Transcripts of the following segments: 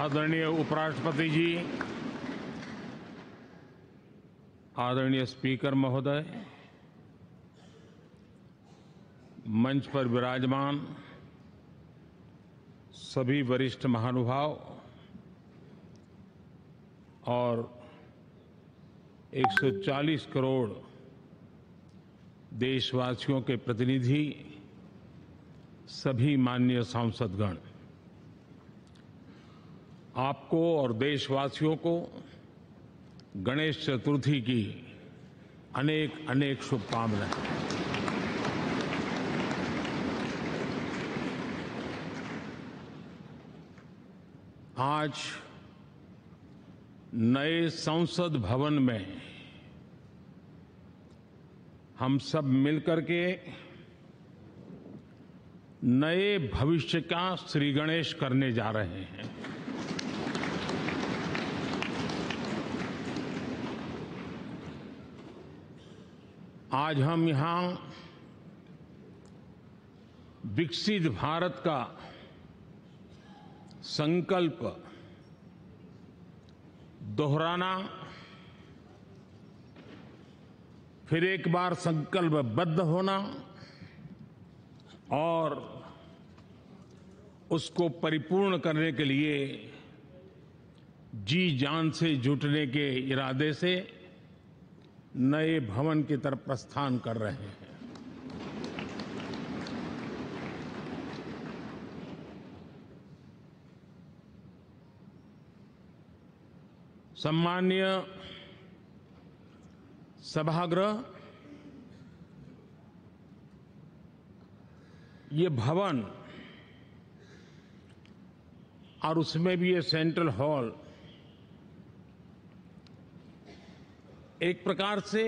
आदरणीय उपराष्ट्रपति जी, आदरणीय स्पीकर महोदय, मंच पर विराजमान सभी वरिष्ठ महानुभाव और 140 करोड़ देशवासियों के प्रतिनिधि, सभी माननीय सांसदगण, आपको और देशवासियों को गणेश चतुर्थी की अनेक अनेक शुभकामनाएं। आज नए संसद भवन में हम सब मिलकर के नए भविष्य का श्री गणेश करने जा रहे हैं। आज हम यहां विकसित भारत का संकल्प दोहराना, फिर एक बार संकल्पबद्ध होना और उसको परिपूर्ण करने के लिए जी जान से जुटने के इरादे से नए भवन की तरफ प्रस्थान कर रहे हैं। सम्माननीय सभागृह, ये भवन और उसमें भी ये सेंट्रल हॉल एक प्रकार से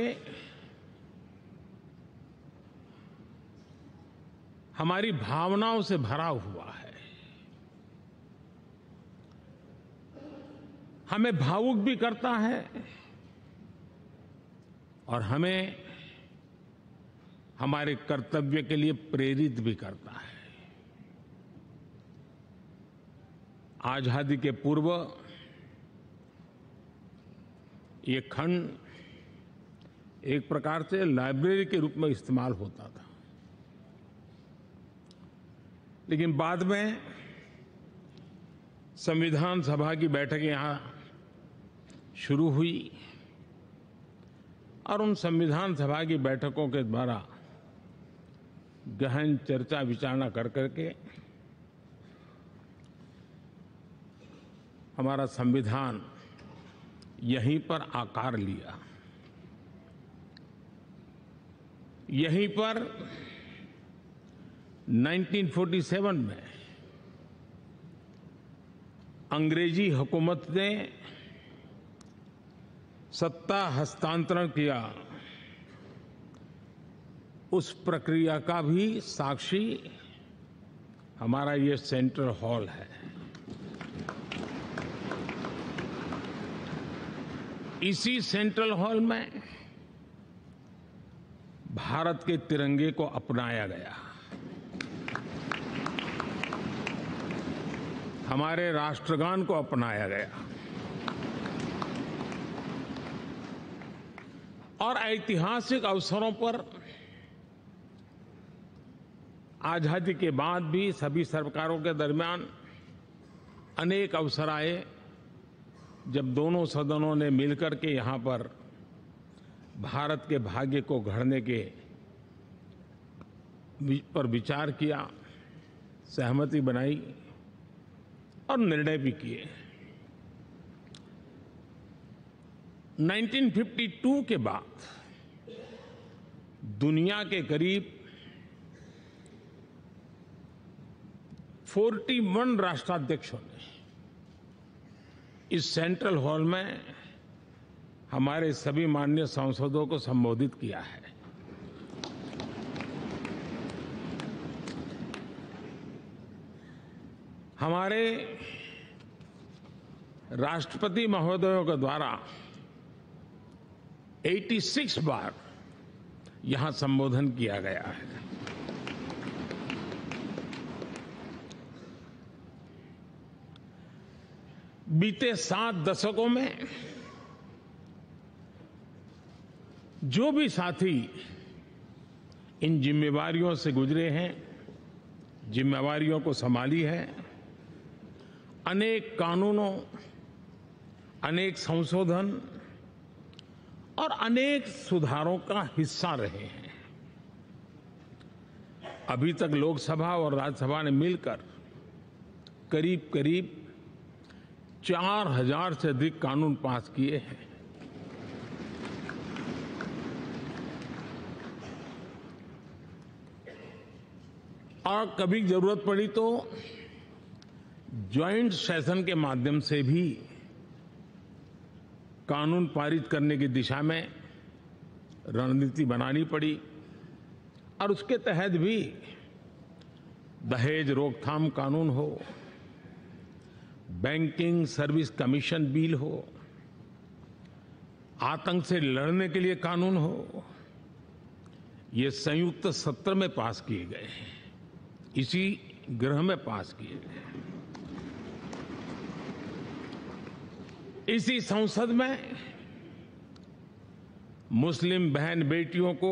हमारी भावनाओं से भरा हुआ है। हमें भावुक भी करता है और हमें हमारे कर्तव्य के लिए प्रेरित भी करता है। आजादी के पूर्व ये खंड एक प्रकार से लाइब्रेरी के रूप में इस्तेमाल होता था, लेकिन बाद में संविधान सभा की बैठकें यहां शुरू हुई और उन संविधान सभा की बैठकों के द्वारा गहन चर्चा विचारणा कर करके हमारा संविधान यहीं पर आकार लिया। यहीं पर 1947 में अंग्रेजी हुकूमत ने सत्ता हस्तांतरण किया, उस प्रक्रिया का भी साक्षी हमारा ये सेंट्रल हॉल है। इसी सेंट्रल हॉल में भारत के तिरंगे को अपनाया गया, हमारे राष्ट्रगान को अपनाया गया और ऐतिहासिक अवसरों पर आजादी के बाद भी सभी सरकारों के दरमियान अनेक अवसर आए जब दोनों सदनों ने मिलकर के यहाँ पर भारत के भाग्य को गढ़ने के पर विचार किया, सहमति बनाई और निर्णय भी किए। 1952 के बाद दुनिया के करीब 41 राष्ट्राध्यक्षों ने इस सेंट्रल हॉल में हमारे सभी माननीय सांसदों को संबोधित किया है। हमारे राष्ट्रपति महोदयों के द्वारा 86 बार यहां संबोधन किया गया है। बीते 7 दशकों में जो भी साथी इन जिम्मेवारियों से गुजरे हैं, जिम्मेवारियों को संभाली है, अनेक कानूनों, अनेक संशोधन और अनेक सुधारों का हिस्सा रहे हैं। अभी तक लोकसभा और राज्यसभा ने मिलकर करीब करीब 4000 से अधिक कानून पास किए हैं। और कभी जरूरत पड़ी तो ज्वाइंट सेशन के माध्यम से भी कानून पारित करने की दिशा में रणनीति बनानी पड़ी और उसके तहत भी दहेज रोकथाम कानून हो, बैंकिंग सर्विस कमीशन बिल हो, आतंक से लड़ने के लिए कानून हो, ये संयुक्त सत्र में पास किए गए हैं, इसी गृह में पास किए गए। इसी संसद में मुस्लिम बहन बेटियों को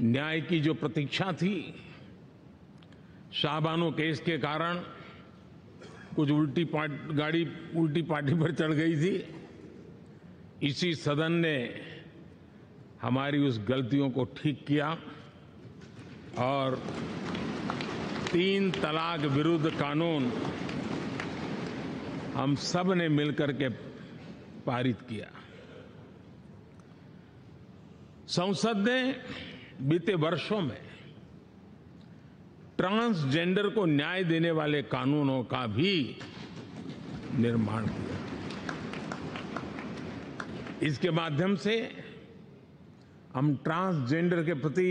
न्याय की जो प्रतीक्षा थी, शाहबानो केस के कारण कुछ गाड़ी उल्टी पार्टी पर चढ़ गई थी, इसी सदन ने हमारी उस गलतियों को ठीक किया और 3 तलाक विरुद्ध कानून हम सब ने मिलकर के पारित किया। संसद ने बीते वर्षों में ट्रांसजेंडर को न्याय देने वाले कानूनों का भी निर्माण किया। इसके माध्यम से हम ट्रांसजेंडर के प्रति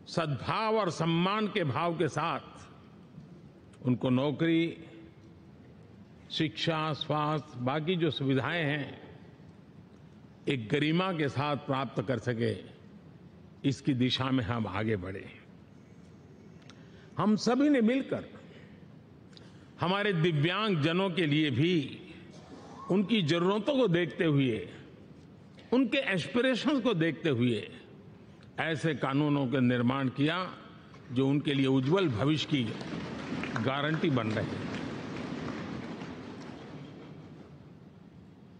सद्भाव और सम्मान के भाव के साथ उनको नौकरी, शिक्षा, स्वास्थ्य, बाकी जो सुविधाएं हैं, एक गरिमा के साथ प्राप्त कर सके, इसकी दिशा में हम आगे बढ़े। हम सभी ने मिलकर हमारे दिव्यांग जनों के लिए भी उनकी जरूरतों को देखते हुए, उनके एस्पिरेशंस को देखते हुए ऐसे कानूनों का निर्माण किया जो उनके लिए उज्जवल भविष्य की गारंटी बन रहे हैं।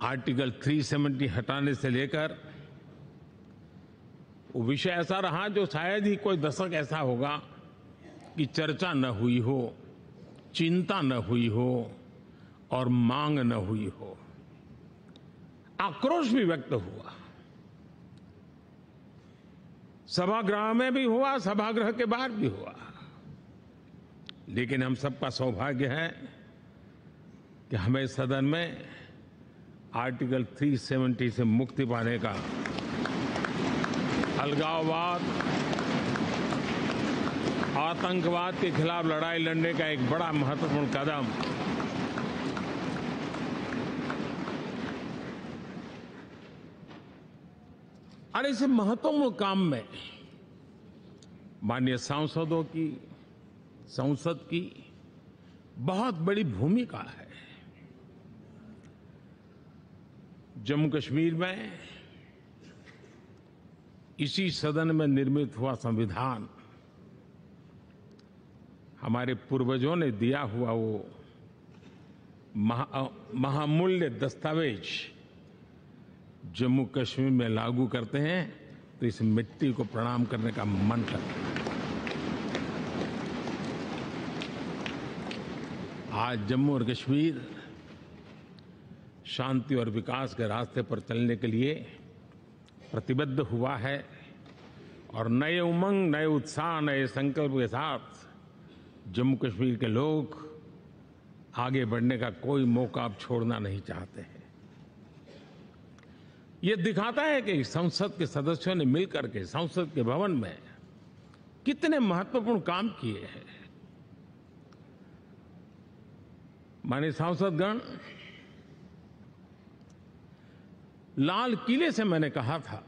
आर्टिकल 370 हटाने से लेकर वो विषय ऐसा रहा जो शायद ही कोई दशक ऐसा होगा कि चर्चा न हुई हो, चिंता न हुई हो और मांग न हुई हो। आक्रोश भी व्यक्त हुआ, सभागृह में भी हुआ, सभागृह के बाहर भी हुआ, लेकिन हम सबका सौभाग्य है कि हमें सदन में आर्टिकल 370 से मुक्ति पाने का, अलगाववाद, आतंकवाद के खिलाफ लड़ाई लड़ने का एक बड़ा महत्वपूर्ण कदम और इस महत्वपूर्ण काम में माननीय सांसदों की, संसद की बहुत बड़ी भूमिका है। जम्मू कश्मीर में इसी सदन में निर्मित हुआ संविधान हमारे पूर्वजों ने दिया हुआ वो महामूल्य दस्तावेज जम्मू कश्मीर में लागू करते हैं तो इस मिट्टी को प्रणाम करने का मन करता है। आज जम्मू और कश्मीर शांति और विकास के रास्ते पर चलने के लिए प्रतिबद्ध हुआ है और नए उमंग, नए उत्साह, नए संकल्प के साथ जम्मू कश्मीर के लोग आगे बढ़ने का कोई मौका अब छोड़ना नहीं चाहते हैं। ये दिखाता है कि संसद के सदस्यों ने मिलकर के संसद के भवन में कितने महत्वपूर्ण काम किए हैं। माननीय सांसदगण, लाल किले से मैंने कहा था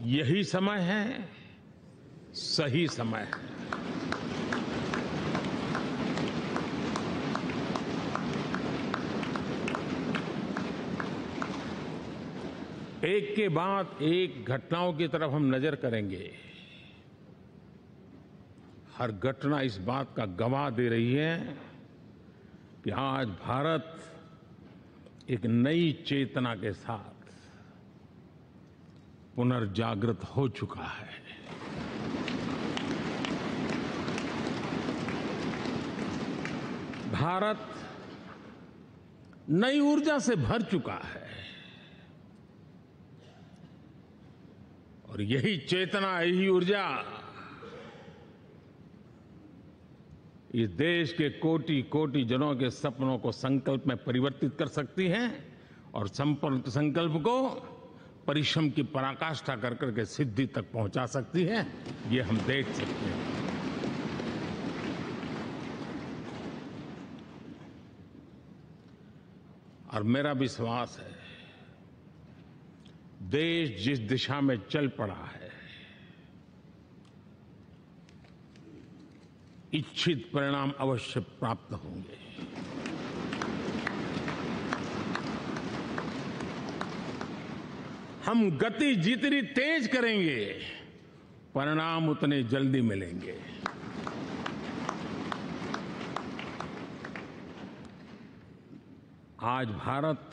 यही समय है, सही समय है। एक के बाद एक घटनाओं की तरफ हम नजर करेंगे। हर घटना इस बात का गवाह दे रही है कि आज भारत एक नई चेतना के साथ पुनर्जागृत हो चुका है। भारत नई ऊर्जा से भर चुका है और यही चेतना, यही ऊर्जा इस देश के कोटि कोटि जनों के सपनों को संकल्प में परिवर्तित कर सकती है और संकल्प को परिश्रम की पराकाष्ठा कर करके सिद्धि तक पहुंचा सकती है। ये हम देख सकते हैं। और मेरा विश्वास है, देश जिस दिशा में चल पड़ा है, इच्छित परिणाम अवश्य प्राप्त होंगे। हम गति जितनी तेज करेंगे, परिणाम उतने जल्दी मिलेंगे। आज भारत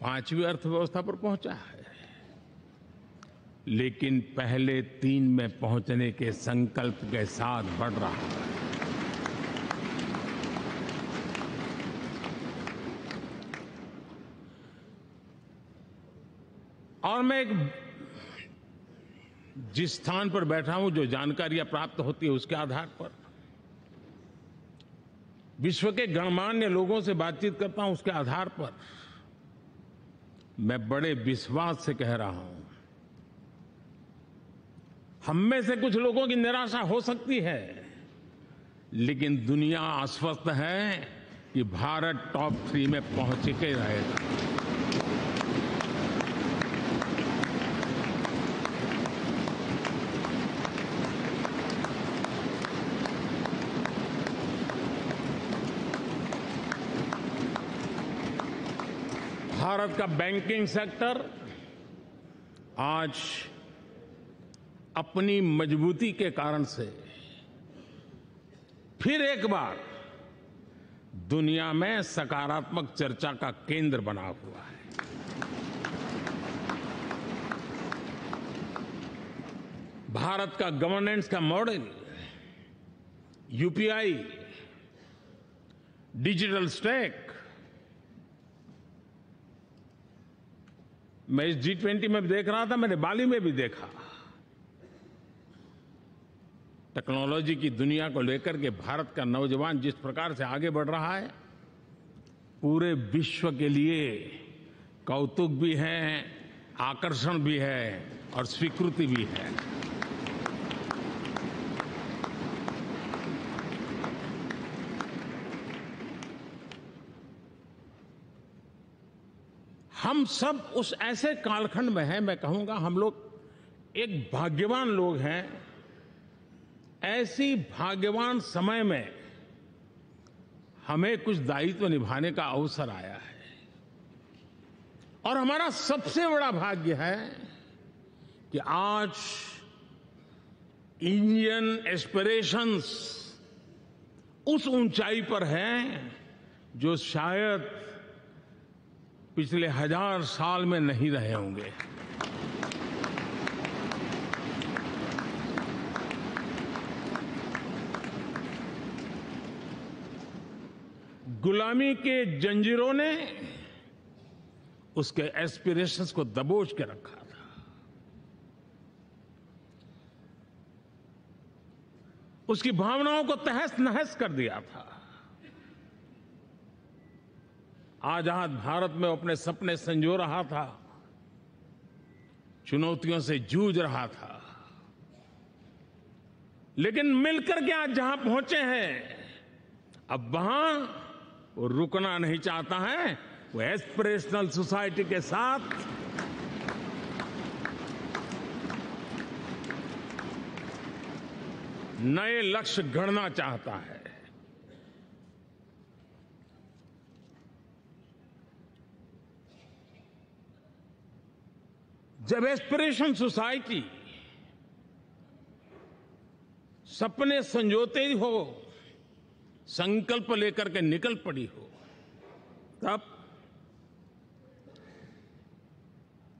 5वीं अर्थव्यवस्था पर पहुंचा है, लेकिन पहले 3 में पहुंचने के संकल्प के साथ बढ़ रहा है। और मैं जिस स्थान पर बैठा हूं, जो जानकारियां प्राप्त होती है, उसके आधार पर विश्व के गणमान्य लोगों से बातचीत करता हूं, उसके आधार पर मैं बड़े विश्वास से कह रहा हूं, हम में से कुछ लोगों की निराशा हो सकती है, लेकिन दुनिया आश्वस्त है कि भारत टॉप 3 में पहुंच के रहेगा। भारत का बैंकिंग सेक्टर आज अपनी मजबूती के कारण से फिर एक बार दुनिया में सकारात्मक चर्चा का केंद्र बना हुआ है। भारत का गवर्नेंस का मॉडल, यूपीआई, डिजिटल स्टैक, मैं इस G20 में भी देख रहा था, मैंने बाली में भी देखा। टेक्नोलॉजी की दुनिया को लेकर के भारत का नौजवान जिस प्रकार से आगे बढ़ रहा है, पूरे विश्व के लिए कौतुक भी है, आकर्षण भी है और स्वीकृति भी है। हम सब उस ऐसे कालखंड में हैं, मैं कहूंगा हम लोग एक भाग्यवान लोग हैं। ऐसी भाग्यवान समय में हमें कुछ दायित्व निभाने का अवसर आया है और हमारा सबसे बड़ा भाग्य है कि आज इंडियन एस्पिरेशंस उस ऊंचाई पर हैं जो शायद पिछले 1000 साल में नहीं रहे होंगे। गुलामी के जंजीरों ने उसके एस्पिरेशंस को दबोच के रखा था। उसकी भावनाओं को तहस नहस कर दिया था। आजाद भारत में अपने सपने संजो रहा था, चुनौतियों से जूझ रहा था, लेकिन मिलकर के आज जहां पहुंचे हैं, अब वहां वो रुकना नहीं चाहता है। वो एस्पिरेशनल सोसाइटी के साथ नए लक्ष्य गढ़ना चाहता है। जब एस्पिरेशन सोसाइटी सपने संजोते ही हो, संकल्प लेकर के निकल पड़ी हो, तब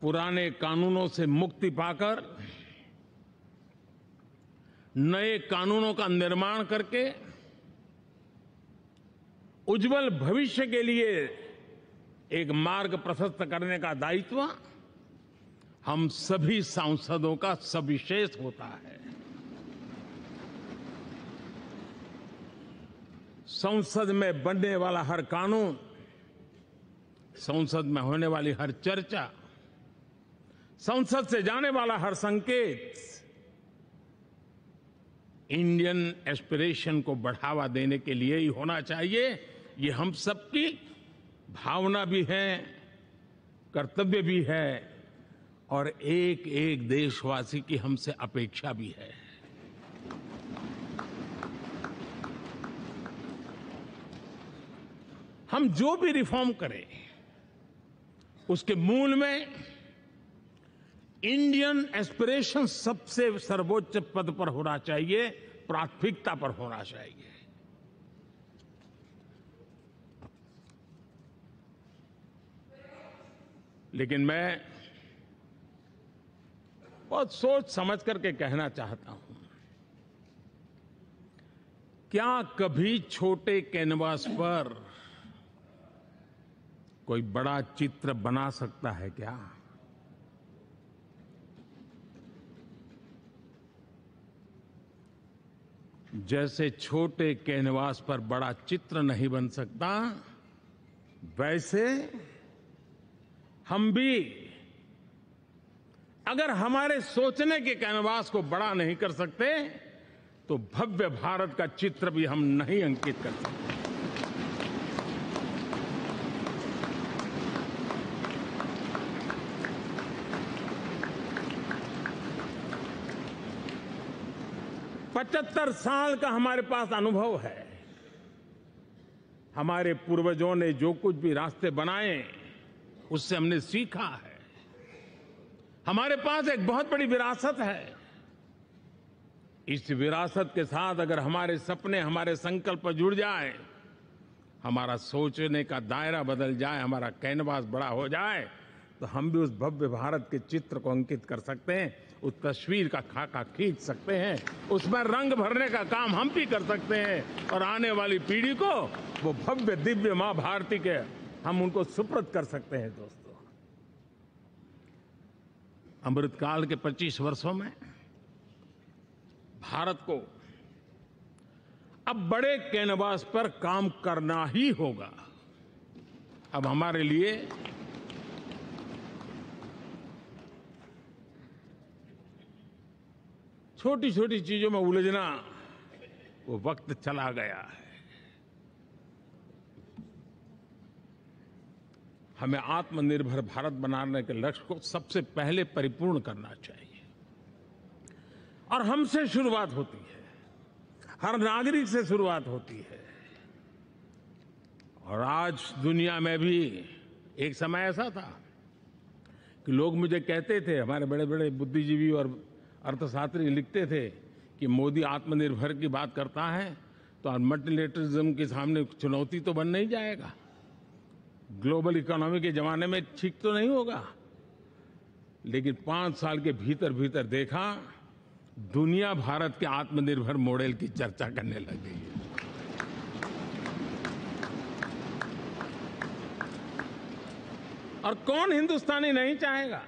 पुराने कानूनों से मुक्ति पाकर नए कानूनों का निर्माण करके उज्जवल भविष्य के लिए एक मार्ग प्रशस्त करने का दायित्व हम सभी सांसदों का सविशेष होता है। संसद में बनने वाला हर कानून, संसद में होने वाली हर चर्चा, संसद से जाने वाला हर संकेत इंडियन एस्पिरेशन को बढ़ावा देने के लिए ही होना चाहिए। ये हम सबकी भावना भी है, कर्तव्य भी है और एक एक देशवासी की हमसे अपेक्षा भी है। हम जो भी रिफॉर्म करें उसके मूल में इंडियन एस्पिरेशन सबसे सर्वोच्च पद पर होना चाहिए, प्राथमिकता पर होना चाहिए। लेकिन मैं बहुत सोच समझ करके कहना चाहता हूं, क्या कभी छोटे कैनवास पर कोई बड़ा चित्र बना सकता है क्या? जैसे छोटे कैनवास पर बड़ा चित्र नहीं बन सकता, वैसे हम भी अगर हमारे सोचने के कैनवास को बड़ा नहीं कर सकते तो भव्य भारत का चित्र भी हम नहीं अंकित कर सकते। पचहत्तर साल का हमारे पास अनुभव है। हमारे पूर्वजों ने जो कुछ भी रास्ते बनाए उससे हमने सीखा है। हमारे पास एक बहुत बड़ी विरासत है। इस विरासत के साथ अगर हमारे सपने, हमारे संकल्प जुड़ जाए, हमारा सोचने का दायरा बदल जाए, हमारा कैनवास बड़ा हो जाए, तो हम भी उस भव्य भारत के चित्र को अंकित कर सकते हैं, उस तस्वीर का खाका खींच सकते हैं, उसमें रंग भरने का काम हम भी कर सकते हैं और आने वाली पीढ़ी को वो भव्य दिव्य मां भारती के हम उनको सुपुर्द कर सकते हैं। दोस्तों, अमृतकाल के 25 वर्षों में भारत को अब बड़े कैनवास पर काम करना ही होगा। अब हमारे लिए छोटी छोटी चीजों में उलझना वो वक्त चला गया है। हमें आत्मनिर्भर भारत बनाने के लक्ष्य को सबसे पहले परिपूर्ण करना चाहिए और हमसे शुरुआत होती है, हर नागरिक से शुरुआत होती है। और आज दुनिया में भी एक समय ऐसा था कि लोग मुझे कहते थे, हमारे बड़े बड़े बुद्धिजीवी और अर्थशास्त्री लिखते थे कि मोदी आत्मनिर्भर की बात करता है तो मल्टीलेटरलिज्म के सामने चुनौती तो बन नहीं जाएगा, ग्लोबल इकोनॉमी के जमाने में ठीक तो नहीं होगा। लेकिन 5 साल के भीतर भीतर देखा, दुनिया भारत के आत्मनिर्भर मॉडल की चर्चा करने लग गई है। और कौन हिंदुस्तानी नहीं चाहेगा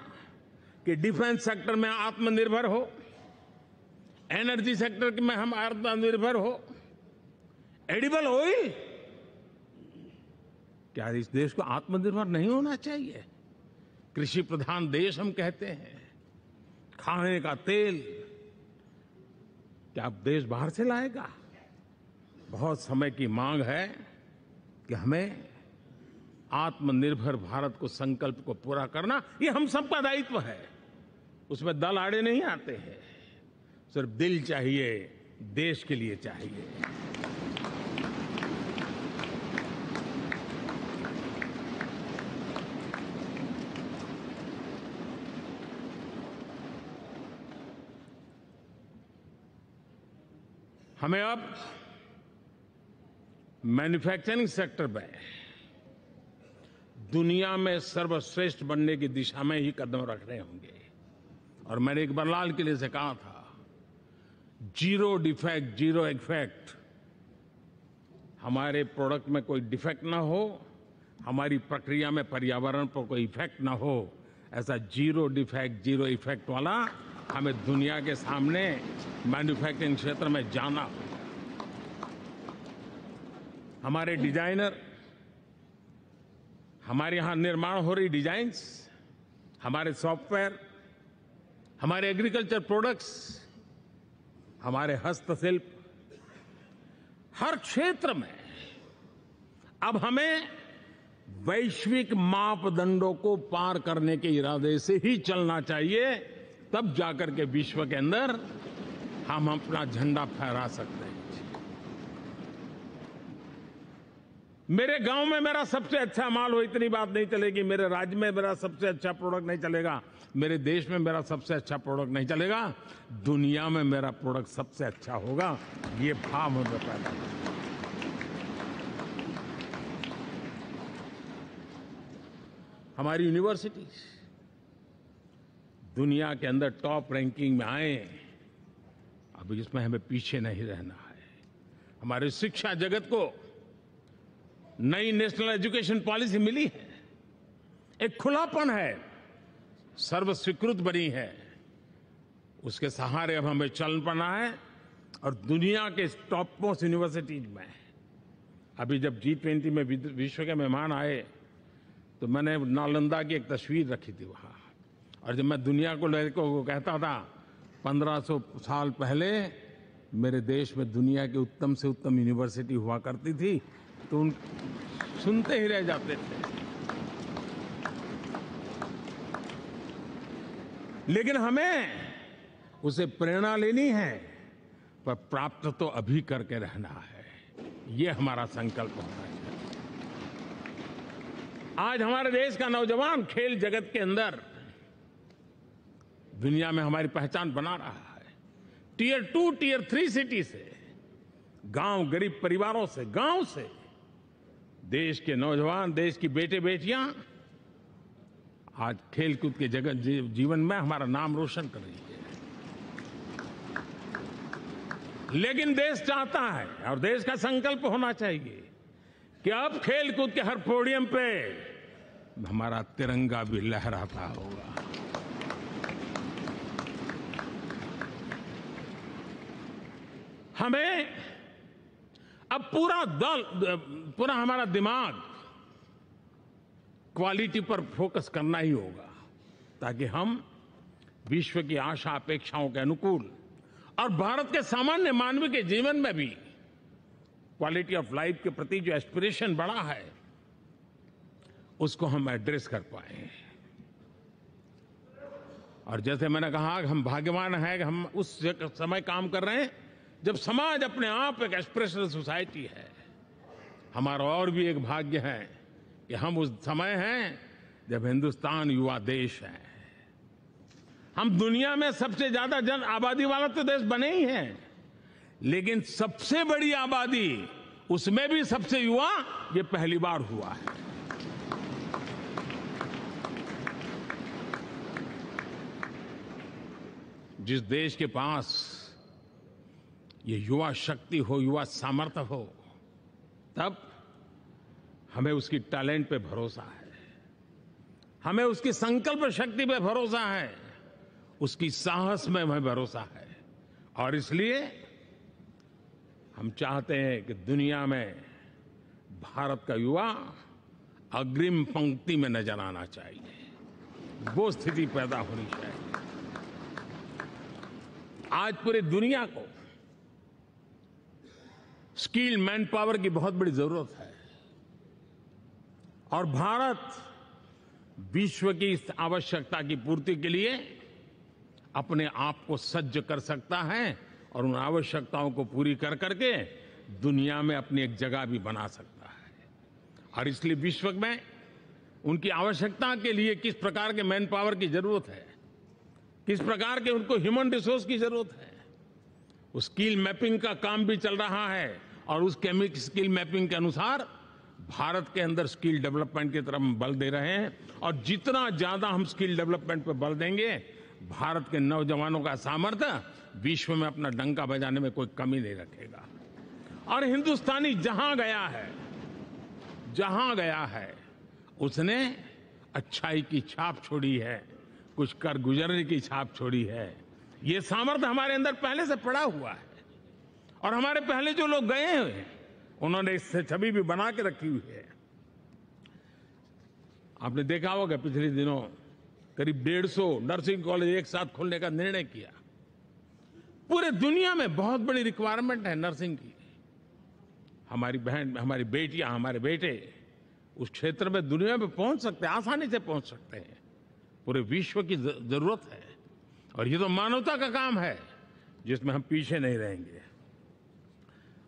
कि डिफेंस सेक्टर में आत्मनिर्भर हो, एनर्जी सेक्टर में हम आत्मनिर्भर हो, एडिबल ऑयल, क्या इस देश को आत्मनिर्भर नहीं होना चाहिए? कृषि प्रधान देश हम कहते हैं। खाने का तेल क्या देश बाहर से लाएगा? बहुत समय की मांग है कि हमें आत्मनिर्भर भारत को संकल्प को पूरा करना, ये हम सबका दायित्व है। उसमें दल आड़े नहीं आते हैं, सिर्फ दिल चाहिए, देश के लिए चाहिए। हमें अब मैन्युफैक्चरिंग सेक्टर में दुनिया में सर्वश्रेष्ठ बनने की दिशा में ही कदम रखने होंगे। और मैंने इकबाल लाल किले से कहा था, जीरो डिफेक्ट जीरो इफेक्ट। हमारे प्रोडक्ट में कोई डिफेक्ट ना हो, हमारी प्रक्रिया में पर्यावरण पर कोई इफेक्ट ना हो, ऐसा जीरो डिफेक्ट जीरो इफेक्ट वाला हमें दुनिया के सामने मैन्युफैक्चरिंग क्षेत्र में जाना होगा। हमारे डिजाइनर, हमारे यहां निर्माण हो रही डिजाइन्स, हमारे सॉफ्टवेयर, हमारे एग्रीकल्चर प्रोडक्ट्स, हमारे हस्तशिल्प, हर क्षेत्र में अब हमें वैश्विक मापदंडों को पार करने के इरादे से ही चलना चाहिए, तब जाकर के विश्व के अंदर हम अपना झंडा फहरा सकते हैं। मेरे गांव में मेरा सबसे अच्छा माल हो, इतनी बात नहीं चलेगी। मेरे राज्य में मेरा सबसे अच्छा प्रोडक्ट नहीं चलेगा, मेरे देश में मेरा सबसे अच्छा प्रोडक्ट नहीं चलेगा, दुनिया में मेरा प्रोडक्ट सबसे अच्छा होगा, ये भाव हमें पैदा होगा। हमारी यूनिवर्सिटीज दुनिया के अंदर टॉप रैंकिंग में आए, अब इसमें हमें पीछे नहीं रहना है। हमारे शिक्षा जगत को नई नेशनल एजुकेशन पॉलिसी मिली है, एक खुलापन है, सर्व स्वीकृत बनी है, उसके सहारे अब हमें चल पड़ना है। और दुनिया के टॉप मोस्ट यूनिवर्सिटीज में अभी जब G20 में विश्व के मेहमान आए तो मैंने नालंदा की एक तस्वीर रखी थी वहां, और जब मैं दुनिया को कहता था 1500 साल पहले मेरे देश में दुनिया की उत्तम से उत्तम यूनिवर्सिटी हुआ करती थी, तो उन सुनते ही रह जाते थे। लेकिन हमें उसे प्रेरणा लेनी है, पर प्राप्त तो अभी करके रहना है, ये हमारा संकल्प होना है। आज हमारे देश का नौजवान खेल जगत के अंदर दुनिया में हमारी पहचान बना रहा है। टियर 2, टियर 3 सिटी से, गांव, गरीब परिवारों से, गांव से देश के नौजवान, देश की बेटे बेटियां आज खेलकूद के जगत जीवन में हमारा नाम रोशन कर रही है। लेकिन देश चाहता है और देश का संकल्प होना चाहिए कि अब खेलकूद के हर पोडियम पे हमारा तिरंगा भी लहराता होगा। हमें अब पूरा हमारा दिमाग क्वालिटी पर फोकस करना ही होगा, ताकि हम विश्व की आशा अपेक्षाओं के अनुकूल और भारत के सामान्य मानव के जीवन में भी क्वालिटी ऑफ लाइफ के प्रति जो एस्पिरेशन बढ़ा है, उसको हम एड्रेस कर पाए। और जैसे मैंने कहा कि हम भाग्यवान हैं कि हम उस समय काम कर रहे हैं जब समाज अपने आप एक एस्पिरेशनल सोसाइटी है। हमारा और भी एक भाग्य है कि हम उस समय हैं जब हिंदुस्तान युवा देश है। हम दुनिया में सबसे ज्यादा जन आबादी वाला तो देश बने ही हैं, लेकिन सबसे बड़ी आबादी, उसमें भी सबसे युवा, ये पहली बार हुआ है। जिस देश के पास ये युवा शक्ति हो, युवा सामर्थ्य हो, तब हमें उसकी टैलेंट पे भरोसा है, हमें उसकी संकल्प शक्ति पे भरोसा है, उसकी साहस में हमें भरोसा है। और इसलिए हम चाहते हैं कि दुनिया में भारत का युवा अग्रिम पंक्ति में नजर आना चाहिए, वो स्थिति पैदा होनी चाहिए। आज पूरी दुनिया को स्किल मैन पावर की बहुत बड़ी जरूरत है, और भारत विश्व की इस आवश्यकता की पूर्ति के लिए अपने आप को सज्ज कर सकता है और उन आवश्यकताओं को पूरी कर करके दुनिया में अपनी एक जगह भी बना सकता है। और इसलिए विश्व में उनकी आवश्यकता के लिए किस प्रकार के मैन पावर की जरूरत है, किस प्रकार के उनको ह्यूमन रिसोर्स की जरूरत है, उस स्किल मैपिंग का काम भी चल रहा है। और उस स्किल मैपिंग के अनुसार भारत के अंदर स्किल डेवलपमेंट की तरफ हम बल दे रहे हैं। और जितना ज्यादा हम स्किल डेवलपमेंट पर बल देंगे, भारत के नौजवानों का सामर्थ्य विश्व में अपना डंका बजाने में कोई कमी नहीं रखेगा। और हिंदुस्तानी जहां गया है उसने अच्छाई की छाप छोड़ी है, कुछ कर गुजरने की छाप छोड़ी है। ये सामर्थ्य हमारे अंदर पहले से पड़ा हुआ है। और हमारे पहले जो लोग गए हैं उन्होंने इससे छवि भी बना के रखी हुई है। आपने देखा होगा पिछले दिनों करीब 150 नर्सिंग कॉलेज एक साथ खोलने का निर्णय किया। पूरे दुनिया में बहुत बड़ी रिक्वायरमेंट है नर्सिंग की। हमारी बहन, हमारी बेटियां, हमारे बेटे उस क्षेत्र में दुनिया में पहुंच सकते हैं, आसानी से पहुंच सकते हैं। पूरे विश्व की जरूरत है। और ये तो मानवता का काम है जिसमें हम पीछे नहीं रहेंगे।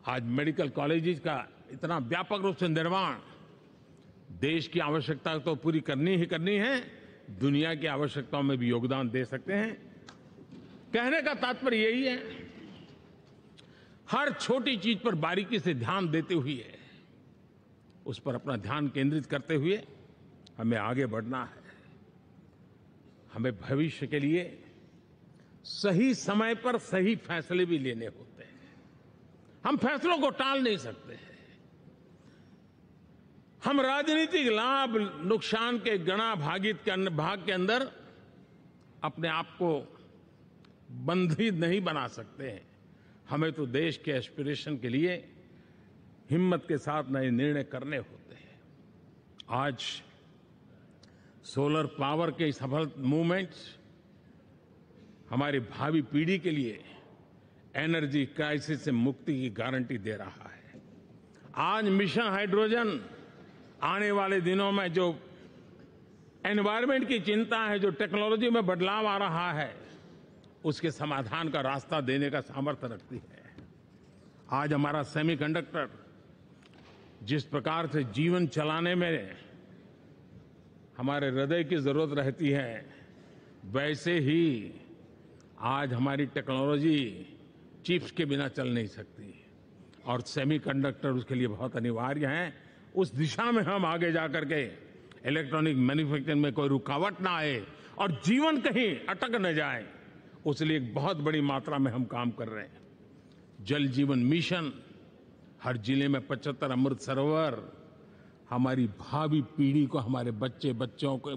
आज मेडिकल कॉलेजेस का इतना व्यापक रूप से निर्माण देश की आवश्यकता तो पूरी करनी ही करनी है, दुनिया की आवश्यकताओं में भी योगदान दे सकते हैं। कहने का तात्पर्य यही है, हर छोटी चीज पर बारीकी से ध्यान देते हुए, उस पर अपना ध्यान केंद्रित करते हुए हमें आगे बढ़ना है। हमें भविष्य के लिए सही समय पर सही फैसले भी लेने होते हैं। हम फैसलों को टाल नहीं सकते हैं। हम राजनीतिक लाभ नुकसान के गणा भाग के अंदर अपने आप को बंधित नहीं बना सकते हैं। हमें तो देश के एस्पिरेशन के लिए हिम्मत के साथ नए निर्णय करने होते हैं। आज सोलर पावर के सफल मूवमेंट्स हमारी भावी पीढ़ी के लिए एनर्जी क्राइसिस से मुक्ति की गारंटी दे रहा है। आज मिशन हाइड्रोजन आने वाले दिनों में जो एनवायरमेंट की चिंता है, जो टेक्नोलॉजी में बदलाव आ रहा है, उसके समाधान का रास्ता देने का सामर्थ्य रखती है। आज हमारा सेमीकंडक्टर जिस प्रकार से जीवन चलाने में हमारे हृदय की जरूरत रहती है, वैसे ही आज हमारी टेक्नोलॉजी चिप्स के बिना चल नहीं सकती। और सेमीकंडक्टर उसके लिए बहुत अनिवार्य है। उस दिशा में हम आगे जाकर के इलेक्ट्रॉनिक मैन्युफैक्चरिंग में कोई रुकावट ना आए और जीवन कहीं अटक न जाए, उसलिए एक बहुत बड़ी मात्रा में हम काम कर रहे हैं। जल जीवन मिशन, हर जिले में 75 अमृत सरोवर, हमारी भावी पीढ़ी को, हमारे बच्चों को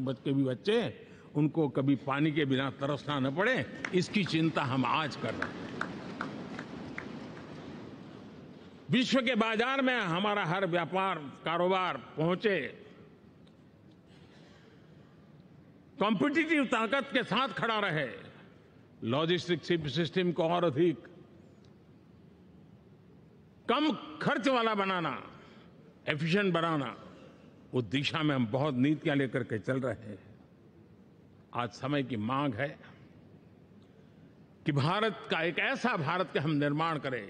उनको कभी पानी के बिना तरसना न पड़े, इसकी चिंता हम आज कर रहे हैं। विश्व के बाजार में हमारा हर व्यापार कारोबार पहुंचे, कॉम्पिटिटिव ताकत के साथ खड़ा रहे, लॉजिस्टिक सिस्टम को और अधिक कम खर्च वाला बनाना, एफिशिएंट बनाना, उस दिशा में हम बहुत नीतियां लेकर के चल रहे हैं। आज समय की मांग है कि भारत का एक ऐसा भारत का हम निर्माण करें।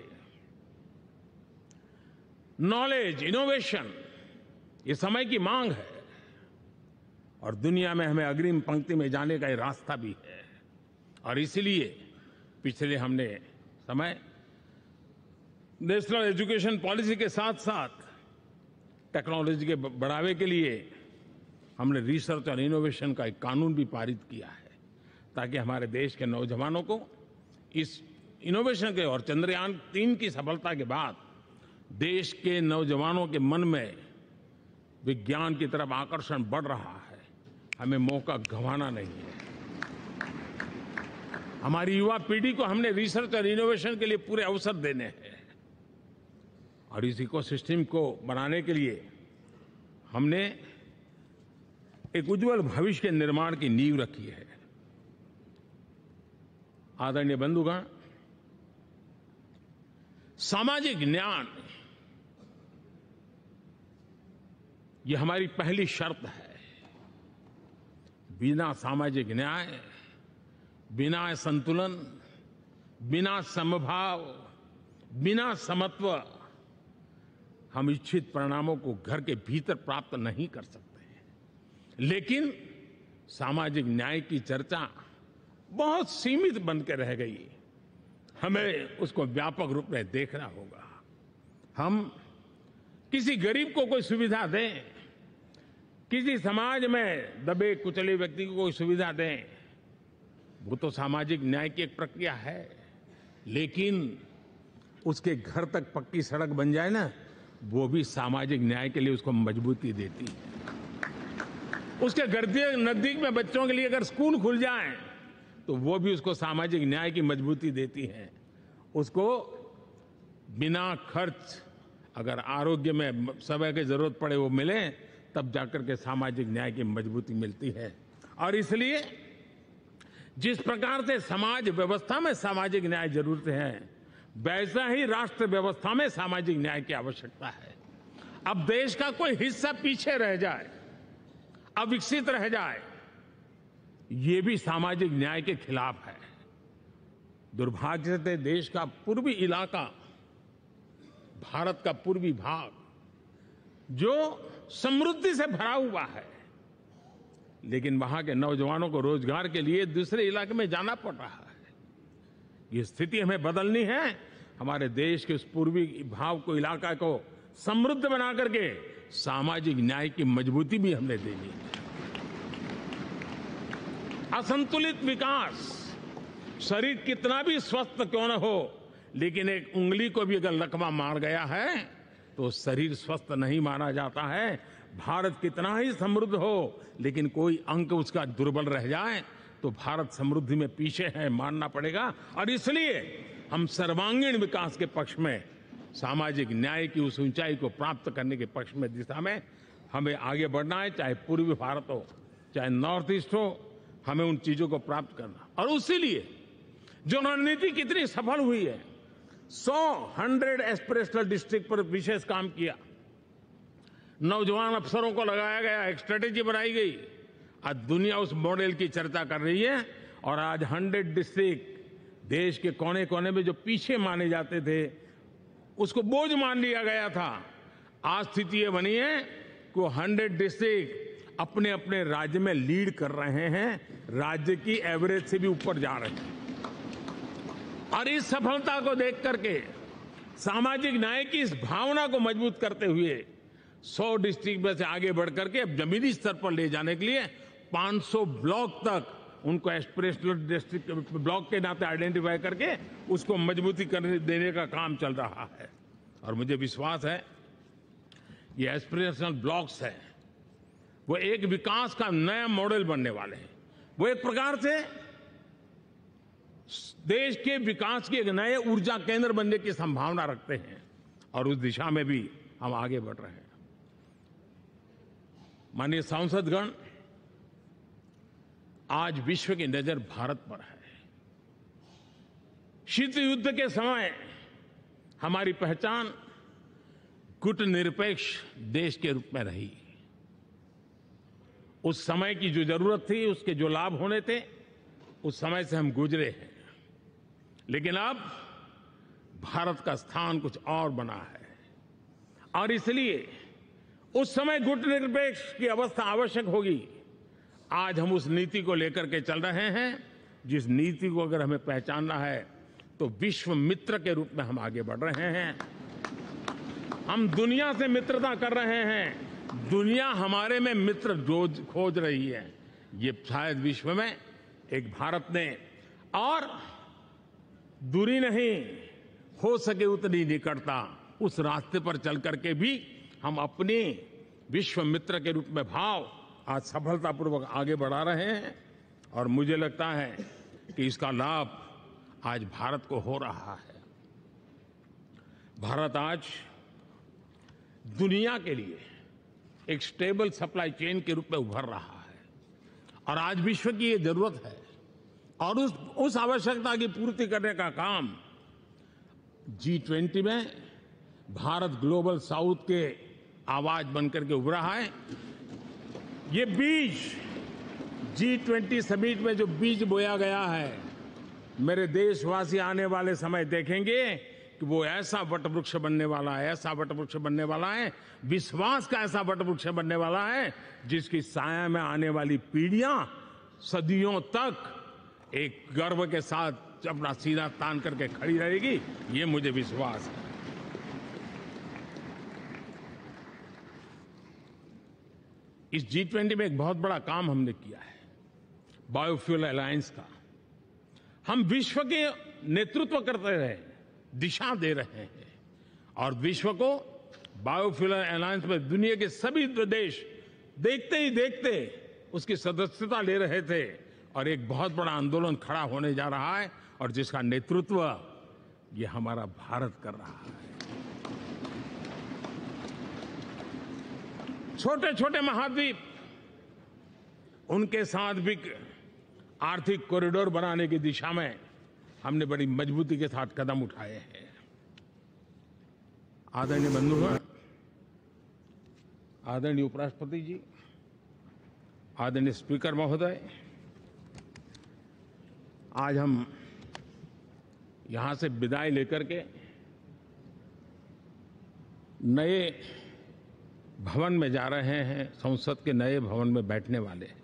नॉलेज, इनोवेशन, ये समय की मांग है। और दुनिया में हमें अग्रिम पंक्ति में जाने का ये रास्ता भी है। और इसलिए पिछले हमने समय नेशनल एजुकेशन पॉलिसी के साथ साथ टेक्नोलॉजी के बढ़ावे के लिए हमने रिसर्च और इनोवेशन का एक कानून भी पारित किया है, ताकि हमारे देश के नौजवानों को इस इनोवेशन के और चंद्रयान 3 की सफलता के बाद देश के नौजवानों के मन में विज्ञान की तरफ आकर्षण बढ़ रहा है। हमें मौका गंवाना नहीं है। हमारी युवा पीढ़ी को हमने रिसर्च और इनोवेशन के लिए पूरे अवसर देने हैं। और इस इकोसिस्टम को बनाने के लिए हमने एक उज्जवल भविष्य के निर्माण की नींव रखी है। आदरणीय बंधुगण, सामाजिक न्याय ये हमारी पहली शर्त है। बिना सामाजिक न्याय, बिना संतुलन, बिना समभाव, बिना समत्व हम इच्छित परिणामों को घर के भीतर प्राप्त नहीं कर सकते। लेकिन सामाजिक न्याय की चर्चा बहुत सीमित बन के रह गई। हमें उसको व्यापक रूप में देखना होगा। हम किसी गरीब को कोई सुविधा दें, किसी समाज में दबे कुचले व्यक्ति को कोई सुविधा दें, वो तो सामाजिक न्याय की एक प्रक्रिया है। लेकिन उसके घर तक पक्की सड़क बन जाए ना, वो भी सामाजिक न्याय के लिए उसको मजबूती देती है। उसके घर के नजदीक में बच्चों के लिए अगर स्कूल खुल जाए तो वो भी उसको सामाजिक न्याय की मजबूती देती है। उसको बिना खर्च अगर आरोग्य में समय की जरूरत पड़े वो मिले, तब जाकर के सामाजिक न्याय की मजबूती मिलती है। और इसलिए जिस प्रकार से समाज व्यवस्था में सामाजिक न्याय जरूरत है, वैसा ही राष्ट्र व्यवस्था में सामाजिक न्याय की आवश्यकता है। अब देश का कोई हिस्सा पीछे रह जाए, अविकसित रह जाए, ये भी सामाजिक न्याय के खिलाफ है। दुर्भाग्य से देश का पूर्वी इलाका, भारत का पूर्वी भाग जो समृद्धि से भरा हुआ है, लेकिन वहां के नौजवानों को रोजगार के लिए दूसरे इलाके में जाना पड़ रहा है। ये स्थिति हमें बदलनी है। हमारे देश के उस पूर्वी भाव को, इलाका को समृद्ध बना करके सामाजिक न्याय की मजबूती भी हमने देनी है। असंतुलित विकास, शरीर कितना भी स्वस्थ क्यों न हो, लेकिन एक उंगली को भी अगर लकवा मार गया है तो शरीर स्वस्थ नहीं माना जाता है। भारत कितना ही समृद्ध हो, लेकिन कोई अंग उसका दुर्बल रह जाए तो भारत समृद्धि में पीछे है, मानना पड़ेगा। और इसलिए हम सर्वांगीण विकास के पक्ष में, सामाजिक न्याय की उस ऊंचाई को प्राप्त करने के पक्ष में, दिशा में हमें आगे बढ़ना है। चाहे पूर्वी भारत हो, चाहे नॉर्थ ईस्ट हो, हमें उन चीजों को प्राप्त करना। और उसी लिए जो रणनीति कितनी सफल हुई है, 100 एस्पिरेशनल डिस्ट्रिक्ट पर विशेष काम किया, नौजवान अफसरों को लगाया गया, एक स्ट्रेटेजी बनाई गई। आज दुनिया उस मॉडल की चर्चा कर रही है। और आज 100 डिस्ट्रिक्ट, देश के कोने कोने में जो पीछे माने जाते थे, उसको बोझ मान लिया गया था। आज स्थिति ये बनी है कि 100 डिस्ट्रिक्ट अपने अपने राज्य में लीड कर रहे हैं, राज्य की एवरेज से भी ऊपर जा रहे हैं। और इस सफलता को देख करके, सामाजिक न्याय की इस भावना को मजबूत करते हुए 100 डिस्ट्रिक्ट में से आगे बढ़ करके अब जमीनी स्तर पर ले जाने के लिए 500 ब्लॉक तक उनको एस्पिरेशनल डिस्ट्रिक्ट ब्लॉक के नाते आइडेंटिफाई करके उसको मजबूती करने देने का काम चल रहा है। और मुझे विश्वास है ये एस्पिरेशनल ब्लॉक्स है, वो एक विकास का नया मॉडल बनने वाले हैं। वो एक प्रकार से देश के विकास के एक नए ऊर्जा केंद्र बनने की संभावना रखते हैं। और उस दिशा में भी हम आगे बढ़ रहे हैं। माननीय सांसदगण, आज विश्व की नजर भारत पर है। शीत युद्ध के समय हमारी पहचान गुटनिरपेक्ष देश के रूप में रही। उस समय की जो जरूरत थी, उसके जो लाभ होने थे, उस समय से हम गुजरे हैं। लेकिन अब भारत का स्थान कुछ और बना है। और इसलिए उस समय गुटनिरपेक्ष की अवस्था आवश्यक होगी। आज हम उस नीति को लेकर के चल रहे हैं, जिस नीति को अगर हमें पहचानना है तो विश्व मित्र के रूप में हम आगे बढ़ रहे हैं। हम दुनिया से मित्रता कर रहे हैं, दुनिया हमारे में मित्र खोज रही है। ये शायद विश्व में एक भारत ने, और दूरी नहीं, हो सके उतनी निकटता, उस रास्ते पर चल करके भी हम अपने विश्व मित्र के रूप में भाव आज सफलतापूर्वक आगे बढ़ा रहे हैं। और मुझे लगता है कि इसका लाभ आज भारत को हो रहा है। भारत आज दुनिया के लिए एक स्टेबल सप्लाई चेन के रूप में उभर रहा है। और आज विश्व की ये जरूरत है। और उस आवश्यकता की पूर्ति करने का काम G20 में भारत ग्लोबल साउथ के आवाज बनकर के उभरा है। ये बीज G20 समिट में जो बीज बोया गया है, मेरे देशवासी आने वाले समय देखेंगे कि वो ऐसा वटवृक्ष बनने वाला है, ऐसा वटवृक्ष बनने वाला है, विश्वास का ऐसा वटवृक्ष बनने वाला है जिसकी साया में आने वाली पीढ़ियां सदियों तक एक गर्व के साथ अपना सीना तान करके खड़ी रहेगी। ये मुझे विश्वास है। इस G20 में एक बहुत बड़ा काम हमने किया है, बायोफ्यूल अलायंस का। हम विश्व के नेतृत्व करते रहे, दिशा दे रहे हैं और विश्व को बायोफ्यूल अलायंस में दुनिया के सभी देश देखते ही देखते उसकी सदस्यता ले रहे थे और एक बहुत बड़ा आंदोलन खड़ा होने जा रहा है और जिसका नेतृत्व ये हमारा भारत कर रहा है। छोटे छोटे महाद्वीप, उनके साथ भी आर्थिक कॉरिडोर बनाने की दिशा में हमने बड़ी मजबूती के साथ कदम उठाए हैं। आदरणीय बंधुगण, आदरणीय उपराष्ट्रपति जी, आदरणीय स्पीकर महोदय, आज हम यहां से विदाई लेकर के नए भवन में जा रहे हैं, संसद के नए भवन में बैठने वाले हैं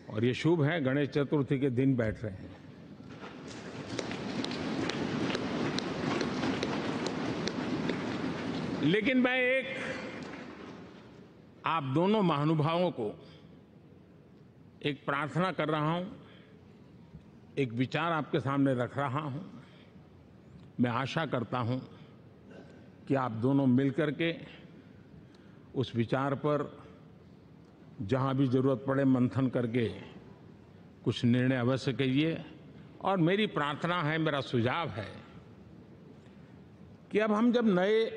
और ये शुभ है, गणेश चतुर्थी के दिन बैठ रहे हैं। लेकिन मैं एक आप दोनों महानुभावों को एक प्रार्थना कर रहा हूं, एक विचार आपके सामने रख रहा हूं। मैं आशा करता हूं कि आप दोनों मिलकर के उस विचार पर जहां भी जरूरत पड़े मंथन करके कुछ निर्णय अवश्य कीजिए। और मेरी प्रार्थना है, मेरा सुझाव है कि अब हम जब नए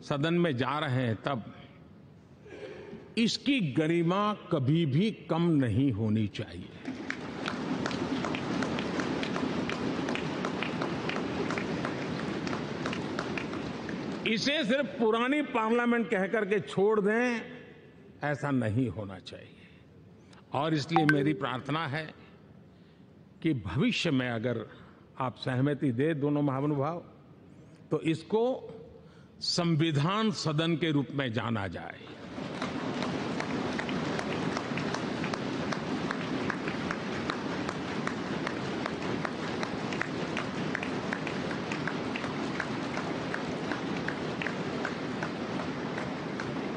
सदन में जा रहे हैं तब इसकी गरिमा कभी भी कम नहीं होनी चाहिए। इसे सिर्फ पुरानी पार्लियामेंट कहकर के छोड़ दें, ऐसा नहीं होना चाहिए। और इसलिए मेरी प्रार्थना है कि भविष्य में अगर आप सहमति दे दोनों महानुभाव, तो इसको संविधान सदन के रूप में जाना जाए।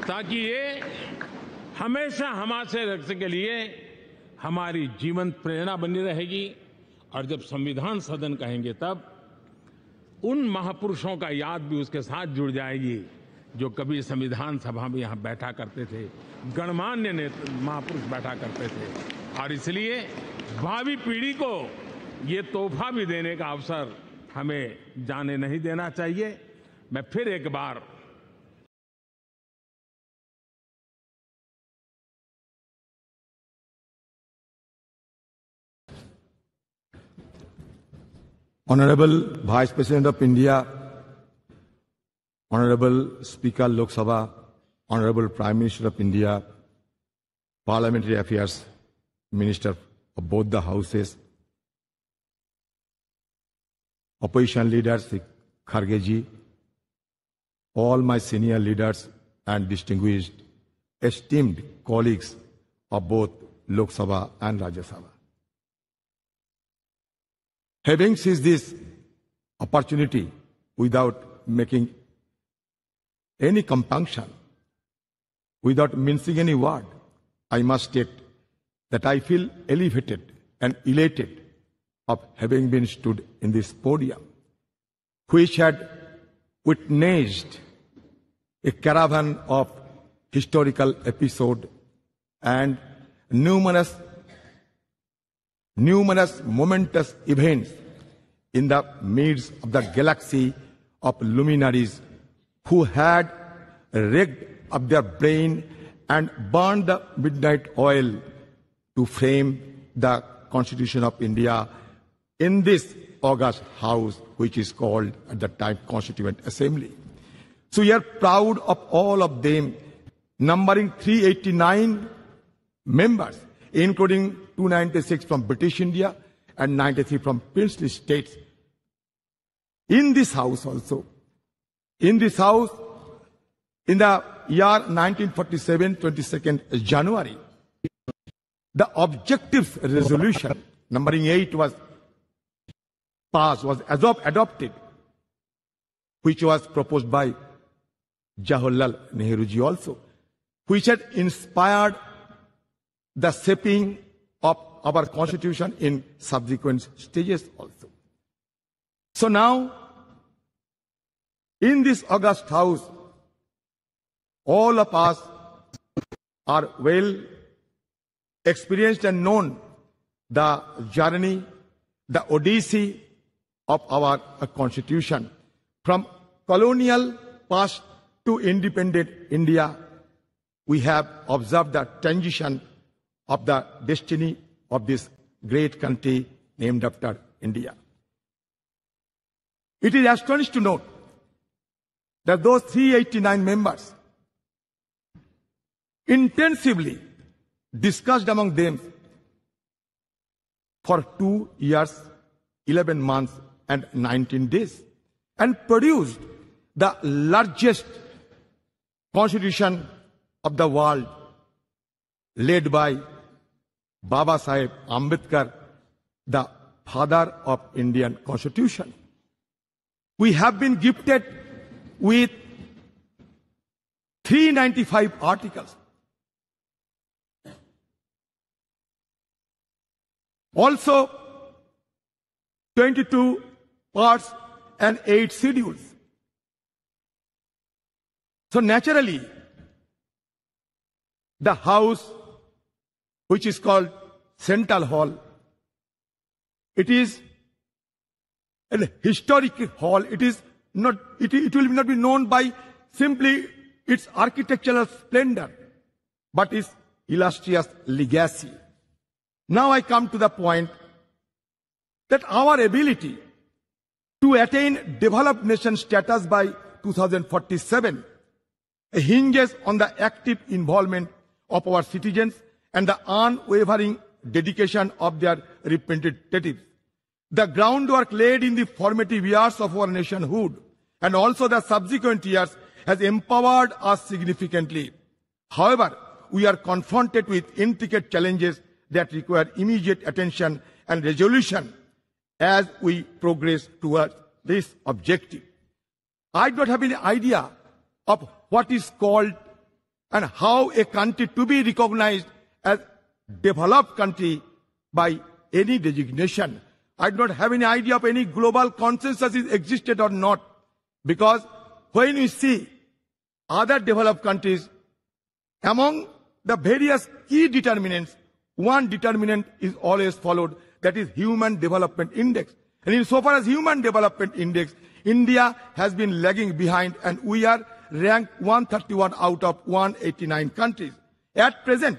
ताकि ये हमेशा हमारे रक्षा के लिए हमारी जीवन प्रेरणा बनी रहेगी। और जब संविधान सदन कहेंगे तब उन महापुरुषों का याद भी उसके साथ जुड़ जाएगी जो कभी संविधान सभा में यहां बैठा करते थे, गणमान्य महापुरुष बैठा करते थे। और इसलिए भावी पीढ़ी को ये तोहफा भी देने का अवसर हमें जाने नहीं देना चाहिए। मैं फिर एक बार Honorable Vice President of India, Honorable Speaker Lok Sabha, Honorable Prime Minister of India, Parliamentary Affairs Minister of both the houses, opposition leaders, Kharge ji, all my senior leaders and distinguished, esteemed colleagues of both Lok Sabha and Rajya Sabha. Having seized this opportunity without making any compunction, without mincing any word, I must state that I feel elevated and elated of having been stood in this podium, which had witnessed a caravan of historical episodes and numerous momentous events in the midst of the galaxy of luminaries who had rigged up their brain and burned the midnight oil to frame the Constitution of India in this august house, which is called at the time Constituent Assembly. So we are proud of all of them, numbering 389 members, including 296 from British India and 93 from princely states. In this house also, in this house, in the year 1947, 22nd January, the objective resolution, numbering 8, was passed, was adopted, which was proposed by Jawaharlal Nehru ji also, which had inspired the shaping of our constitution in subsequent stages also. So now, in this august house, all of us are well experienced and known the journey, the odyssey of our constitution. From colonial past to independent India, we have observed the transition of the destiny of this great country named after India. It is astonishing to note that those 389 members intensively discussed among them for 2 years, 11 months, and 19 days, and produced the largest constitution of the world, led by Baba Saheb Ambedkar, the father of Indian Constitution. We have been gifted with 395 articles. Also, 22 parts and 8 schedules. So naturally, the house, which is called Central Hall, it is a historic hall. It is not. It will not be known by simply its architectural splendor, but its illustrious legacy. Now I come to the point that our ability to attain developed nation status by 2047 hinges on the active involvement of our citizens and the unwavering dedication of their representatives. The groundwork laid in the formative years of our nationhood and also the subsequent years has empowered us significantly. However, we are confronted with intricate challenges that require immediate attention and resolution as we progress towards this objective. I don't have any idea of what is called and how a country to be recognized as developed country by any designation. I don't have any idea of any global consensus is existed or not, because when we see other developed countries, among the various key determinants, one determinant is always followed, that is Human Development Index. And insofar as Human Development Index, India has been lagging behind and we are ranked 131 out of 189 countries. At present,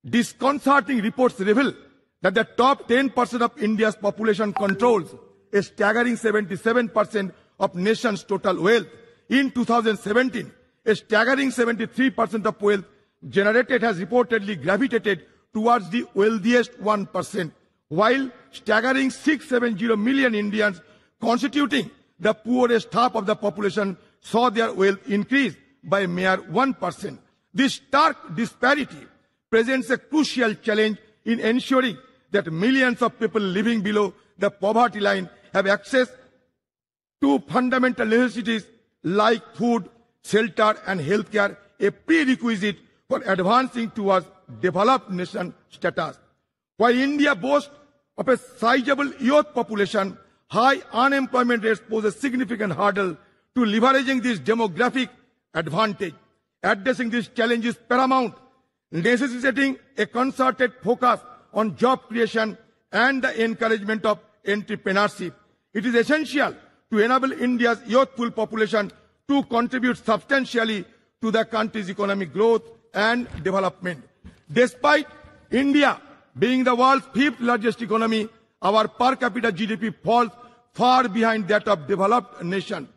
disconcerting reports reveal that the top 10% of India's population controls a staggering 77% of nation's total wealth. In 2017, a staggering 73% of wealth generated has reportedly gravitated towards the wealthiest 1%, while staggering 670 million Indians constituting the poorest half of the population saw their wealth increase by a mere 1%. This stark disparity presents a crucial challenge in ensuring that millions of people living below the poverty line have access to fundamental necessities like food, shelter and healthcare, a prerequisite for advancing towards developed nation status. While India boasts of a sizable youth population, high unemployment rates pose a significant hurdle to leveraging this demographic advantage. Addressing this challenge is paramount, necessitating a concerted focus on job creation and the encouragement of entrepreneurship. It is essential to enable India's youthful population to contribute substantially to the country's economic growth and development. Despite India being the world's 5th largest economy, our per capita GDP falls far behind that of developed nations.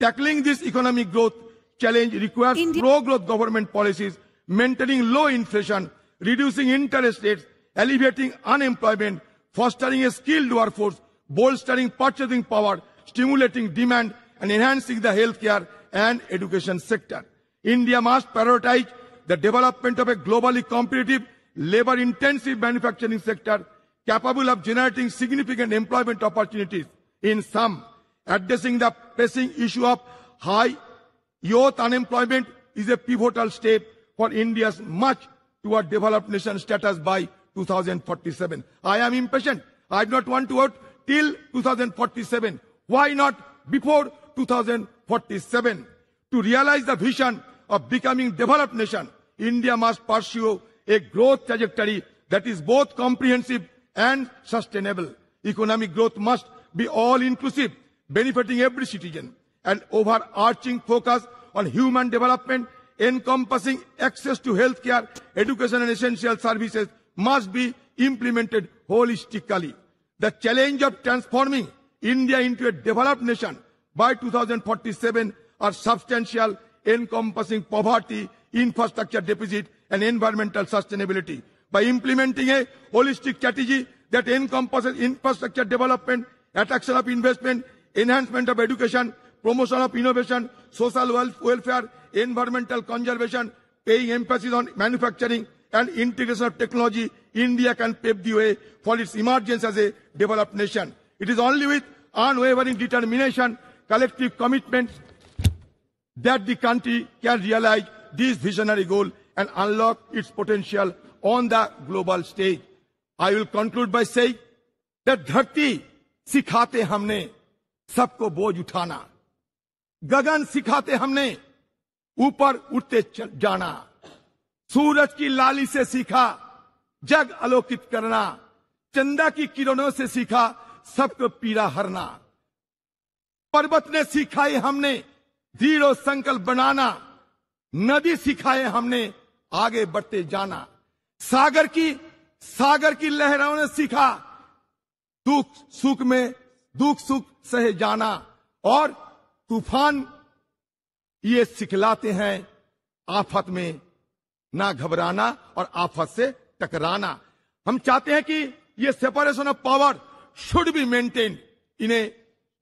Tackling this economic growth challenge requires pro-growth government policies, maintaining low inflation, reducing interest rates, alleviating unemployment, fostering a skilled workforce, bolstering purchasing power, stimulating demand, and enhancing the healthcare and education sector. India must prioritize the development of a globally competitive, labor-intensive manufacturing sector capable of generating significant employment opportunities. In sum, addressing the pressing issue of high youth unemployment is a pivotal step for India's march toward developed nation status by 2047. I am impatient. I do not want to wait till 2047. Why not before 2047? To realize the vision of becoming developed nation, India must pursue a growth trajectory that is both comprehensive and sustainable. Economic growth must be all-inclusive, benefiting every citizen. An overarching focus on human development, encompassing access to healthcare, education and essential services, must be implemented holistically. The challenge of transforming India into a developed nation by 2047 are substantial, encompassing poverty, infrastructure deficit, and environmental sustainability. By implementing a holistic strategy that encompasses infrastructure development, attraction of investment, enhancement of education, promotion of innovation, social welfare, environmental conservation, paying emphasis on manufacturing and integration of technology, India can pave the way for its emergence as a developed nation. It is only with unwavering determination, collective commitment, that the country can realize this visionary goal and unlock its potential on the global stage. I will conclude by saying that धरती सिखाते हमने सबको बोझ उठाना, गगन सिखाते हमने ऊपर उठते जाना, सूरज की लाली से सीखा जग आलोकित करना, चंदा की किरणों से सीखा सबको पीड़ा हरना, पर्वत ने सिखाए हमने दृढ़ संकल्प बनाना, नदी सिखाए हमने आगे बढ़ते जाना, सागर की लहरों ने सीखा दुख सुख सहे जाना, और तूफान ये सिखलाते हैं आफत में ना घबराना और आफत से टकराना. हम चाहते हैं कि ये separation of power should be maintained in a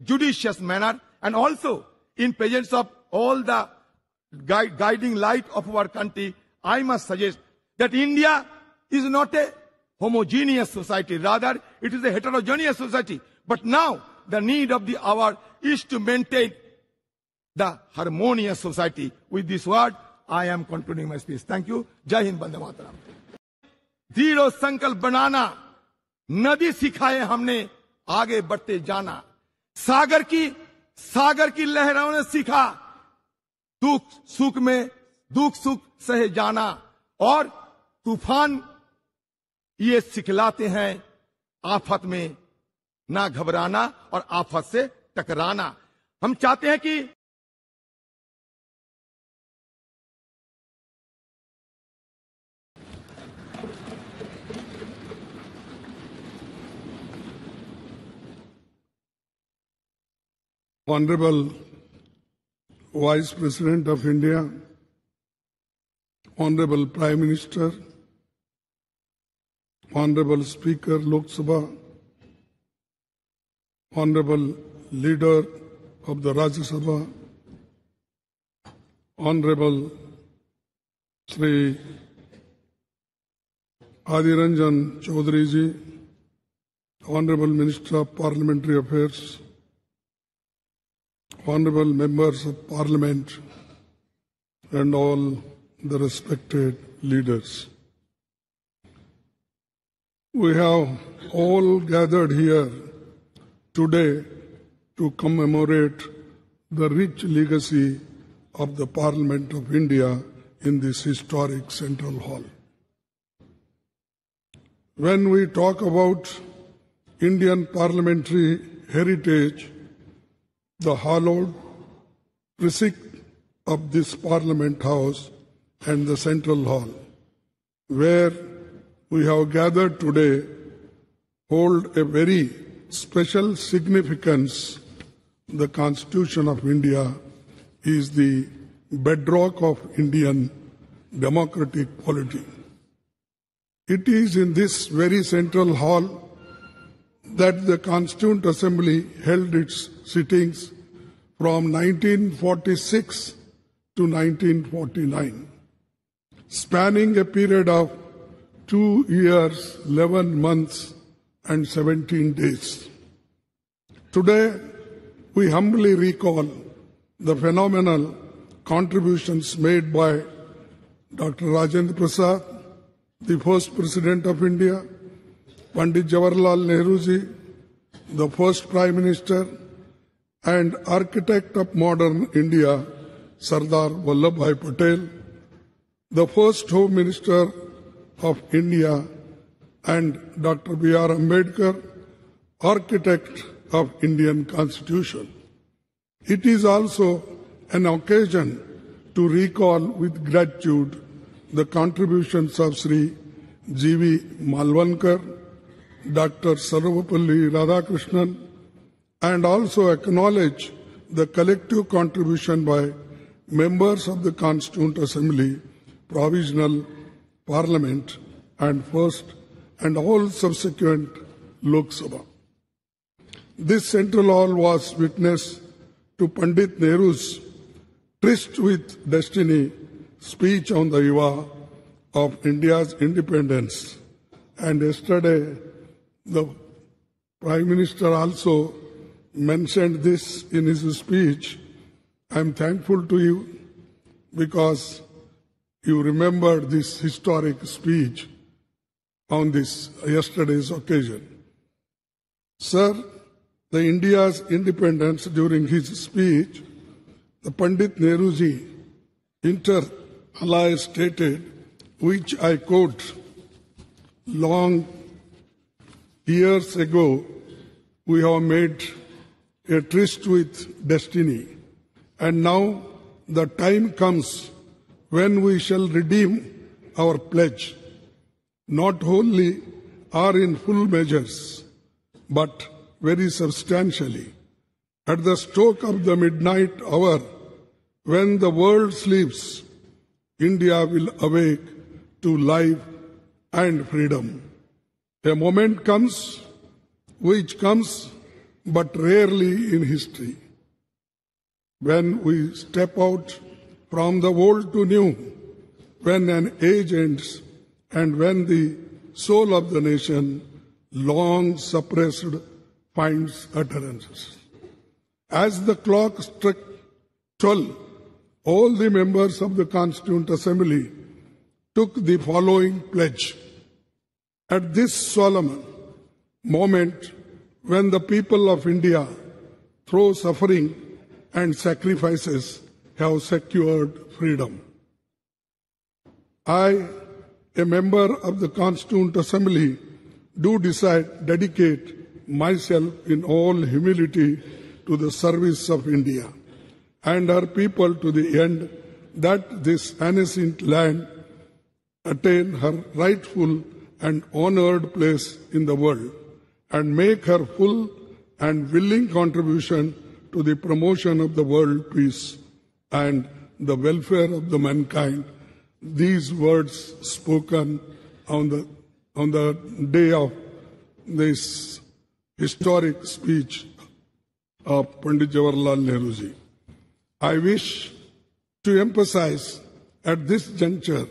judicious manner and also in presence of all the guiding light of our country. I must suggest that India is not a homogeneous society, rather it is a heterogeneous society. But now the need of the hour is to maintain the harmonious society. With this word, I am concluding my speech. Thank you. Jai Hind, Bande Mataram. दृढ़ संकल्प बनाना, नदी सिखाए हमने आगे बढ़ते जाना, सागर की लहरों ने सीखा दुख सुख सहे जाना, और तूफान ये सिखलाते हैं आफत में ना घबराना और आफत से टकराना. हम चाहते हैं कि Honorable Vice President of India, Honorable Prime Minister, Honorable Speaker Lok Sabha, Honorable Leader of the Rajya Sabha, Honorable Shri Adiranjan Chaudhary ji, Honorable Minister of Parliamentary Affairs, Honorable Members of Parliament, and all the respected leaders. We have all gathered here today to commemorate the rich legacy of the Parliament of India in this historic Central Hall. When we talk about Indian parliamentary heritage, the hallowed precinct of this Parliament House and the Central Hall, where we have gathered today, hold a very special significance. The Constitution of India is the bedrock of Indian democratic polity. It is in this very central hall that the Constituent Assembly held its sittings from 1946 to 1949, spanning a period of 2 years, 11 months, and 17 days. Today, we humbly recall the phenomenal contributions made by Dr. Rajendra Prasad, the first President of India, Pandit Jawaharlal Nehru-ji, the first Prime Minister, and architect of modern India, Sardar Vallabhbhai Patel, the first Home Minister of India, and Dr. B.R. Ambedkar, architect of Indian Constitution. It is also an occasion to recall with gratitude the contributions of Sri G.V. Malvankar, Dr. Sarvapalli Radhakrishnan, and also acknowledge the collective contribution by members of the Constituent Assembly, Provisional Parliament, and First and all subsequent Lok Sabha. This central hall was witness to Pandit Nehru's Tryst with Destiny speech on the eve of India's independence. And yesterday, the Prime Minister also mentioned this in his speech. I am thankful to you because you remembered this historic speech on this yesterday's occasion. Sir, the India's independence during his speech, the Pandit Nehru-ji inter alia stated, which I quote, long years ago, we have made a tryst with destiny, and now the time comes when we shall redeem our pledge, not wholly or in full measures, but very substantially. At the stroke of the midnight hour, when the world sleeps, India will awake to life and freedom. A moment comes, which comes but rarely in history, when we step out from the old to new, when an age ends, and when the soul of the nation, long suppressed, finds utterances. As the clock struck 12, all the members of the Constituent Assembly took the following pledge. At this solemn moment, when the people of India, through suffering and sacrifices, have secured freedom, I, a member of the Constituent Assembly, do dedicate myself in all humility to the service of India and her people to the end that this ancient land attain her rightful and honored place in the world and make her full and willing contribution to the promotion of the world peace and the welfare of the mankind. These words spoken on the day of this historic speech of Pandit Jawaharlal Nehru-ji. I wish to emphasize at this juncture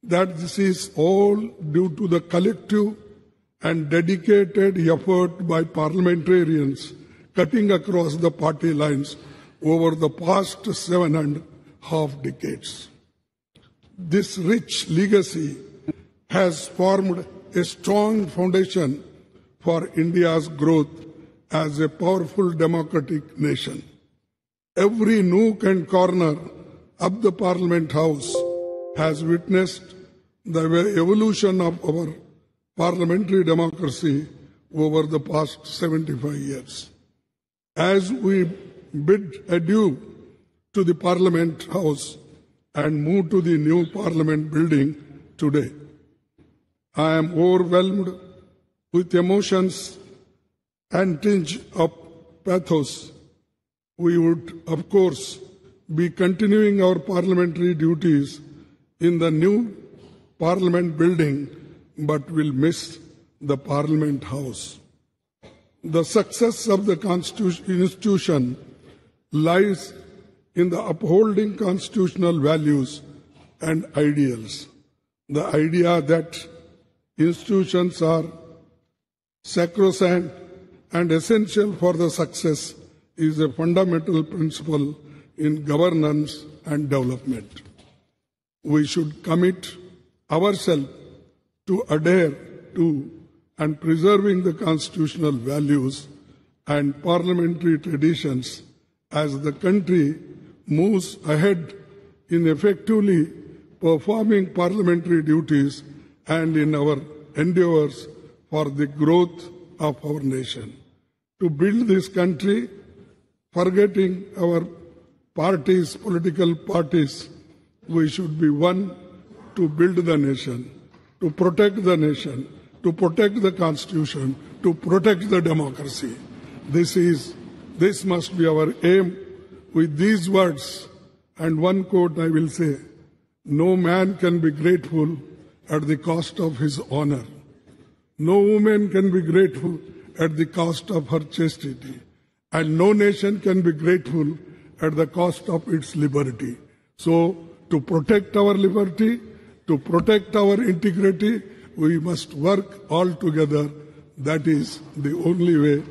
that this is all due to the collective and dedicated effort by parliamentarians cutting across the party lines over the past 7.5 decades. This rich legacy has formed a strong foundation for India's growth as a powerful democratic nation. Every nook and corner of the Parliament House has witnessed the evolution of our parliamentary democracy over the past 75 years. As we bid adieu to the Parliament House and move to the new Parliament building today, I am overwhelmed with emotions and tinge of pathos. We would, of course, be continuing our parliamentary duties in the new Parliament building but will miss the Parliament House. The success of the institution lies in the upholding constitutional values and ideals. The idea that institutions are sacrosanct and essential for the success is a fundamental principle in governance and development. We should commit ourselves to adhere to and preserving the constitutional values and parliamentary traditions as the country moves ahead in effectively performing parliamentary duties and in our endeavors for the growth of our nation. To build this country, forgetting our political parties, we should be one to build the nation, to protect the nation, to protect the Constitution, to protect the democracy. This must be our aim. With these words and one quote I will say, no man can be grateful at the cost of his honor. No woman can be grateful at the cost of her chastity. And no nation can be grateful at the cost of its liberty. So, to protect our liberty, to protect our integrity, we must work all together. That is the only way